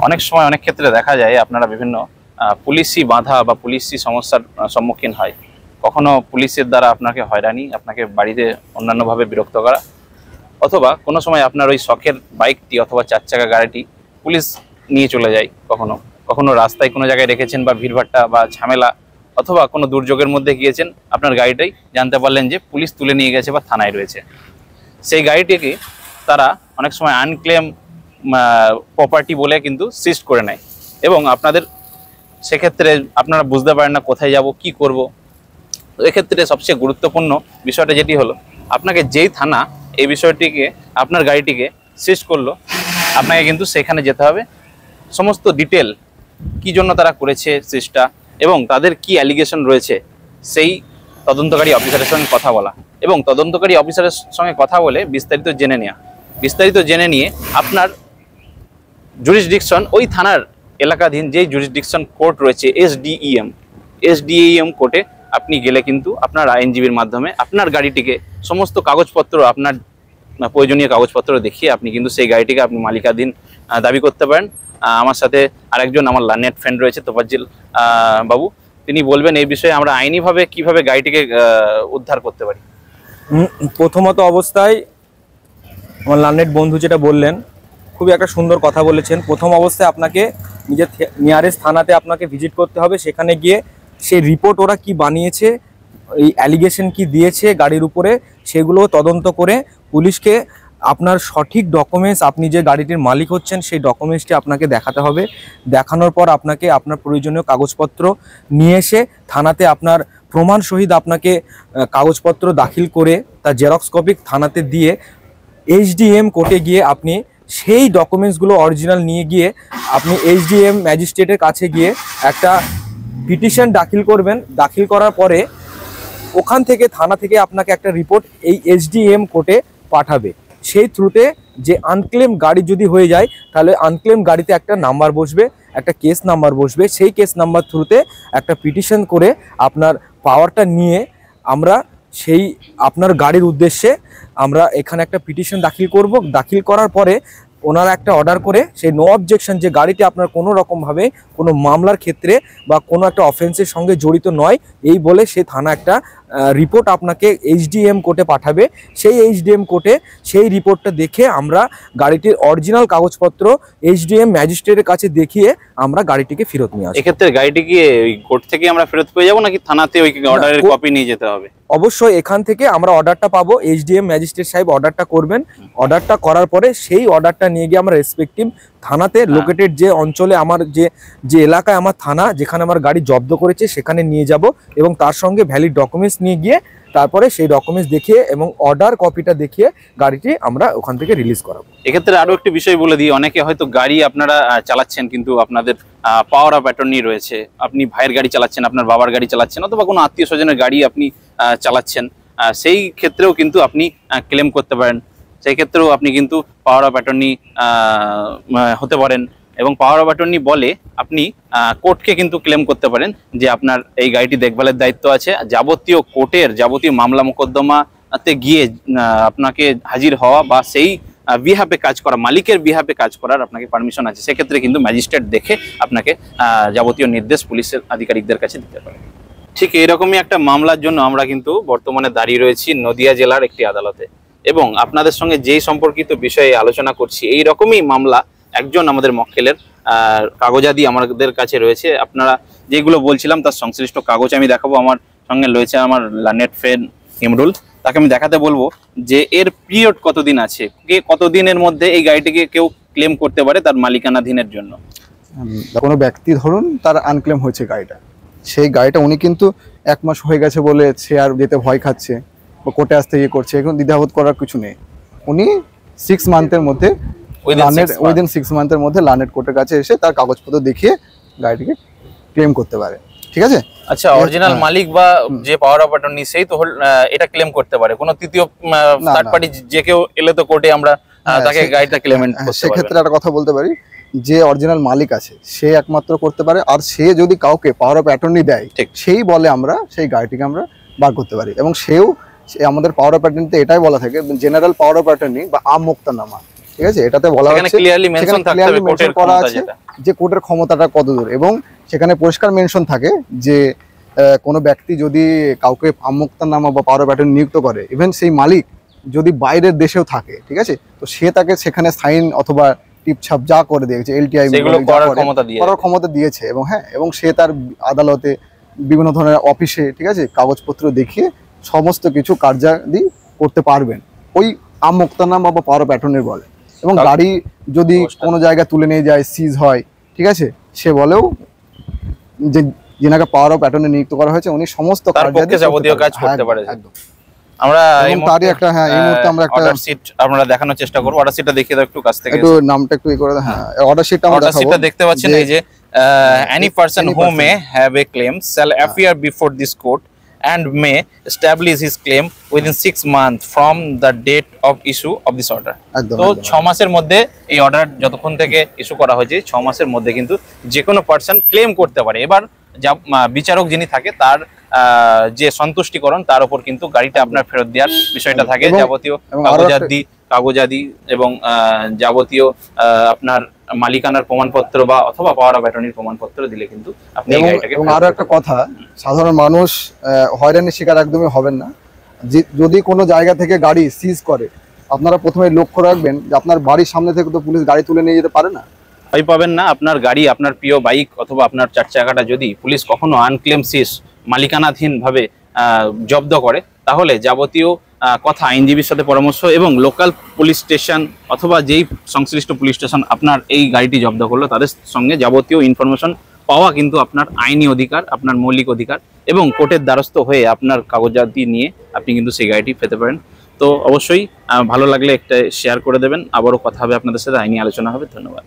অনেক সময় অনেক ক্ষেত্রে দেখা যায় আপনারা বিভিন্ন পুলিশি বাধা বা পুলিশি সমস্যার সম্মুখীন হয়। কখনো পুলিশের দ্বারা আপনাকে হয়রানি, আপনাকে বাড়িতে অন্যান্যভাবে বিরক্ত করা, অথবা কোনো সময় আপনার ওই শখের বাইকটি অথবা 4 চাকা গাড়িটি পুলিশ নিয়ে চলে যায়। কখনো কখনো রাস্তায় কোনো জায়গায় রেখেছেন বা ভিড়ভাট্টা বা ঝামেলা, অথবা কোনো দুর্যোগের মধ্যে গিয়েছেন, আপনার গাড়িটাই জানতে পারলেন যে পুলিশ তুলে নিয়ে গেছে বা থানায় রয়েছে। সেই গাড়িটিকে তারা অনেক সময় আনক্লেম প্রপার্টি বলে কিন্তু সিজ করে নেয়, এবং আপনাদের সেক্ষেত্রে আপনারা বুঝতে পারেন না কোথায় যাব, কি করব। এক্ষেত্রে সবচেয়ে গুরুত্বপূর্ণ বিষয়টা যেটি হলো, আপনাকে যেই থানা এই বিষয়টিকে, আপনার গাড়িটিকে সিজ করলো, আপনাকে কিন্তু সেখানে যেতে হবে। সমস্ত ডিটেল কি জন্য তারা করেছে সিজটা এবং তাদের কি অ্যালিগেশন রয়েছে, সেই তদন্তকারী অফিসারের সঙ্গে কথা বলা এবং তদন্তকারী অফিসারের সঙ্গে কথা বলে বিস্তারিত জেনে নিয়ে আপনার জুরিসডিকশন, ওই থানার এলাকাধীন যেই জুরিসডিকশন কোর্ট রয়েছে এসডিএম কোর্টে আপনি গেলে কিন্তু আপনার আইনজীবীর মাধ্যমে আপনার গাড়িটিকে সমস্ত কাগজপত্র, আপনার প্রয়োজনীয় কাগজপত্র দেখিয়ে আপনি কিন্তু সেই গাড়িটিকে আপনি মালিকাধীন দাবি করতে পারেন। আমার সাথে আরেকজন আমার লার্নেড ফ্রেন্ড রয়েছে, তোফাজ্জল বাবু, তিনি বলবেন এই বিষয়ে আমরা আইনিভাবে কিভাবে গাড়িটিকে উদ্ধার করতে পারি। প্রথমত অবস্থায় আমার লার্নেড বন্ধু যেটা বললেন, খুবই একটা সুন্দর কথা বলেছেন। প্রথম অবস্থায় আপনাকে নিজের নিয়ারেস্ট থানাতে আপনাকে ভিজিট করতে হবে। সেখানে গিয়ে সেই রিপোর্ট ওরা কি বানিয়েছে, এই অ্যালিগেশন কি দিয়েছে গাড়ির উপরে, সেগুলো তদন্ত করে পুলিশকে আপনার সঠিক ডকুমেন্টস, আপনি যে গাড়িটির মালিক হচ্ছেন সেই ডকুমেন্টসটি আপনাকে দেখাতে হবে। দেখানোর পর আপনাকে আপনার প্রয়োজনীয় কাগজপত্র নিয়ে এসে থানাতে আপনার প্রমাণ সহিত আপনাকে কাগজপত্র দাখিল করে তার জেরক্স কপি থানাতে দিয়ে এইচডিএম কোর্টে গিয়ে আপনি সেই ডকুমেন্টসগুলো অরিজিনাল নিয়ে গিয়ে আপনি এইচডিএম ম্যাজিস্ট্রেটের কাছে গিয়ে একটা পিটিশন দাখিল করবেন। দাখিল করার পরে ওখান থেকে থানা থেকে আপনাকে একটা রিপোর্ট এই এসডিএম কোর্টে পাঠাবে। সেই থ্রুতে যে আনক্লেম গাড়ি যদি হয়ে যায়, তাহলে আনক্লেম গাড়িতে একটা নাম্বার বসবে, একটা কেস নাম্বার বসবে। সেই কেস নাম্বার থ্রুতে একটা পিটিশন করে আপনার পাওয়ারটা নিয়ে আমরা সেই আপনার গাড়ির উদ্দেশ্যে আমরা এখানে একটা পিটিশন দাখিল করব। দাখিল করার পরে ওনারা একটা অর্ডার করে সেই নো অবজেকশন, যে গাড়িটি আপনার কোনো রকমভাবে কোনো মামলার ক্ষেত্রে বা কোনো একটা অফেন্সের সঙ্গে জড়িত নয়, এই বলে সে থানা একটা রিপোর্ট আপনাকে এইচডিএম কোর্টে পাঠাবে। সেই এইচডিএম কোর্টে সেই রিপোর্টটা দেখে আমরা গাড়িটির অরিজিনাল কাগজপত্র এইচডিএম ম্যাজিস্ট্রেটের কাছে দেখিয়ে আমরা গাড়িটিকে ফেরত নিয়ে আসবো। এক্ষেত্রে গাড়িটিকে ওই কোর্ট থেকে আমরা ফেরত পেয়ে যাবো নাকি থানাতে ওই অর্ডারের কপি নিয়ে যেতে হবে? অবশ্যই এখান থেকে আমরা অর্ডারটা পাবো। এইচডিএম ম্যাজিস্ট্রেট সাহেব অর্ডারটা করবেন। অর্ডারটা করার পরে সেই অর্ডারটা নিয়ে গিয়ে আমরা রেসপেক্টিভ থানাতে লোকেটেড যে অঞ্চলে আমার যে এলাকায় আমার থানা যেখানে আমার গাড়ি জব্দ করেছে সেখানে নিয়ে যাব এবং তার সঙ্গে ভ্যালিড ডকুমেন্টস নিয়ে গিয়ে তারপরে সেই ডকুমেন্টস দেখিয়ে এবং অর্ডার কপিটা দেখিয়ে গাড়িটি আমরা ওখান থেকে রিলিজ করাবো। এক্ষেত্রে আরো একটি বিষয় বলে দিই, অনেকে হয়তো গাড়ি আপনারা চালাচ্ছেন কিন্তু আপনাদের পাওয়ার অফ অ্যাটর্নি রয়েছে, আপনি ভাইয়ের গাড়ি চালাচ্ছেন, আপনার বাবার গাড়ি চালাচ্ছেন, অথবা কোনো আত্মীয় স্বজনের গাড়ি আপনি চালাচ্ছেন, সেই ক্ষেত্রেও কিন্তু আপনি ক্লেম করতে পারেন। সেই ক্ষেত্রেও আপনি কিন্তু পাওয়ার অফ অ্যাটর্নি হতে পারেন এবং পাওয়ার অফ অ্যাটর্নি বলে আপনি কোর্টকে কিন্তু ক্লেম করতে পারেন যে আপনার এই গাড়িটি দেখভালের দায়িত্ব আছে। যাবতীয় কোর্টের যাবতীয় মামলা মোকদ্দমাতে গিয়ে আপনাকে হাজির হওয়া বা সেই বিহাফে কাজ করা, মালিকের বিহাফে কাজ করার আপনাকে পারমিশন আছে। সেক্ষেত্রে কিন্তু ম্যাজিস্ট্রেট দেখে আপনাকে যাবতীয় নির্দেশ পুলিশের আধিকারিকদের কাছে দিতে পারে। ঠিক এইরকমই একটা মামলার জন্য আমরা কিন্তু বর্তমানে দাঁড়িয়ে রয়েছি নদিয়া জেলার একটি আদালতে এবং আপনাদের সঙ্গে যেই সম্পর্কিত বিষয়ে আলোচনা করছি এই রকমই মামলা একজন আমাদের মক্কেলের কাগজাদি আমাদের কাছে রয়েছে। আপনারা যেগুলো বলছিলাম তার সংশ্লিষ্ট কাগজ আমি দেখাবো। আমার সঙ্গে রয়েছে আমার লার্নেড ফ্রেন্ড ইমরুল, তাকে আমি দেখাতে বলবো যে এর পিরিয়ড কতদিন আছে, কতদিনের মধ্যে এই গাড়িটিকে কেউ ক্লেম করতে পারে তার মালিকানাধীনের জন্য। কোনো ব্যক্তি ধরুন তার আনক্লেম হয়েছে গাড়িটা, সেই গাড়িটা উনি কিন্তু 1 মাস হয়ে গেছে বলে সে আর যেতে ভয় খাচ্ছে বা কোর্টে আসতে ইয়ে করছে, এখন দ্বিধাবোধ করার কিছু নেই। উনি 6 মান্থের মধ্যে উইদিন 6 মান্থের মধ্যে লার্নেড কোর্টের কাছে এসে তার কাগজপত্র দেখিয়ে গাড়িটিকে ক্লেম করতে পারে। ঠিক আছে? আচ্ছা, অরিজিনাল মালিক বা যে পাওয়ার অফ অ্যাটর্নি সেই তো এটা ক্লেম করতে পারে, কোনো তৃতীয় থার্ড পার্টি যে কেউ এলে তো কোর্টে আমরা তাকে গাড়িটা ক্লেমেন্ট করতে পারি। সেক্ষেত্রে একটা কথা বলতে পারি, যে অরিজিনাল মালিক আছে সে একমাত্র করতে পারে, আর সে যদি কাউকে পাওয়ার অফ অ্যাটর্নি দেয় সেই বলে আমরা সেই গাড়িটিকে আমরা বার করতে পারি। এবং সেও আমাদের পাওয়ার অফ অ্যাটর্নিতে এটাই বলা থাকে, জেনারেল পাওয়ার অফ অ্যাটর্নি বা আম মোক্তারনামা, ঠিক আছে, এটাতে বলা সেখানে হচ্ছে clearly mention সেখানে থাকতে clearly হবে কোর্টের mention করা ক্ষমতা আছে যেটা। যে কোর্টের ক্ষমতাটা কতদূর, এবং সেখানে পরিষ্কার মেনশন থাকে যে কোনো ব্যক্তি যদি কাউকে আমোক্তারনামা বা পাওয়ার অফ অ্যাটর্নি নিযুক্ত করে, ইভেন সেই মালিক যদি বাইরের দেশেও থাকে, ঠিক আছে, তো সে তাকে সেখানে সাইন অথবা টিপছাপ যা করে দিয়েছে, এলটিআই সেগুলো করার ক্ষমতা দিয়েছে। করার ক্ষমতা দিয়েছে, এবং হ্যাঁ, এবং সে তার আদালতে বিভিন্ন ধরনের অফিসে, ঠিক আছে, কাগজপত্র দেখিয়ে সমস্ত কিছু কার্যাদি করতে পারবেন, ওই আমোক্তারনামা বা পাওয়ার অফ অ্যাটর্নির বলে। এবং তাহলে- গাড়ি যদি কোনো জায়গায় তুলে নিয়ে যায়, সিজ হয়, ঠিক আছে, সে বলেও যে যিনাকে পাওয়ার অফ অ্যাটর্নি নিযুক্ত করা হয়েছে উনি সমস্ত তার কার্যাদি পক্ষে করতে যাবতীয় পারবেন। কাজ করতে একদম, পারে। একদম। আমরা এই এবং তারই একটা, হ্যাঁ, এই মুহূর্তে আমরা একটা অর্ডার শিট আমরা দেখানোর চেষ্টা করব। অর্ডার শিটটা দেখিয়ে দাও একটু কাছ থেকে। একটু নামটা একটু করে দাও। হ্যাঁ, অর্ডার শিটটা আমরা অর্ডার দেখাবো। শিটটা দেখতে পাচ্ছেন, এই যে any person any who person. may have a claim shall appear before this court and may establish his claim within 6 months from the date of issue of this order. একদম, তো একদম। 6 মাসের মধ্যে এই অর্ডার যতক্ষণ থেকে ইস্যু করা হয়েছে 6 মাসের মধ্যে কিন্তু যে কোনো পার্সন ক্লেম করতে পারে। এবার যা বিচারক যিনি থাকে তার যে সন্তুষ্টিকরণ তার উপর কিন্তু গাড়িটা আপনার ফেরত দেওয়ার বিষয়টা থাকে। এবং- যাবতীয় এবং আরো কাগজাদি এবং যাবতীয় আপনার মালিকানার প্রমাণপত্র বা অথবা পাওয়ার অফ অ্যাটর্নির প্রমাণপত্র দিলে কিন্তু আপনি এই গাড়িটাকে এবং ফেরত আরো পেতে একটা কথা, সাধারণ মানুষ হয়রানির শিকার একদমই হবেন না। যদি কোনো জায়গা থেকে গাড়ি সিজ করে, আপনারা প্রথমে লক্ষ্য রাখবেন যে আপনার বাড়ির সামনে থেকে তো পুলিশ গাড়ি তুলে নিয়ে যেতে পারে না। ভয় পাবেন না। আপনার গাড়ি, আপনার প্রিয় বাইক অথবা আপনার 4 চাকাটা যদি পুলিশ কখনো আনক্লেম সিজ মালিকানাধীন ভাবে জব্দ করে, তাহলে যাবতীয় কথা আইনজীবীর সাথে পরামর্শ এবং লোকাল পুলিশ স্টেশন অথবা যেই সংশ্লিষ্ট পুলিশ স্টেশন আপনার এই গাড়িটি জব্দ করলো তাদের সঙ্গে যাবতীয় ইনফরমেশন পাওয়া কিন্তু আপনার আইনি অধিকার, আপনার মৌলিক অধিকার, এবং কোর্টের দ্বারস্থ হয়ে আপনার কাগজাদি নিয়ে আপনি কিন্তু সেই গাড়িটি পেতে পারেন। তো অবশ্যই ভালো লাগলে একটা শেয়ার করে দেবেন। আবারও কথা হবে আপনাদের সাথে, আইনি আলোচনা হবে। ধন্যবাদ।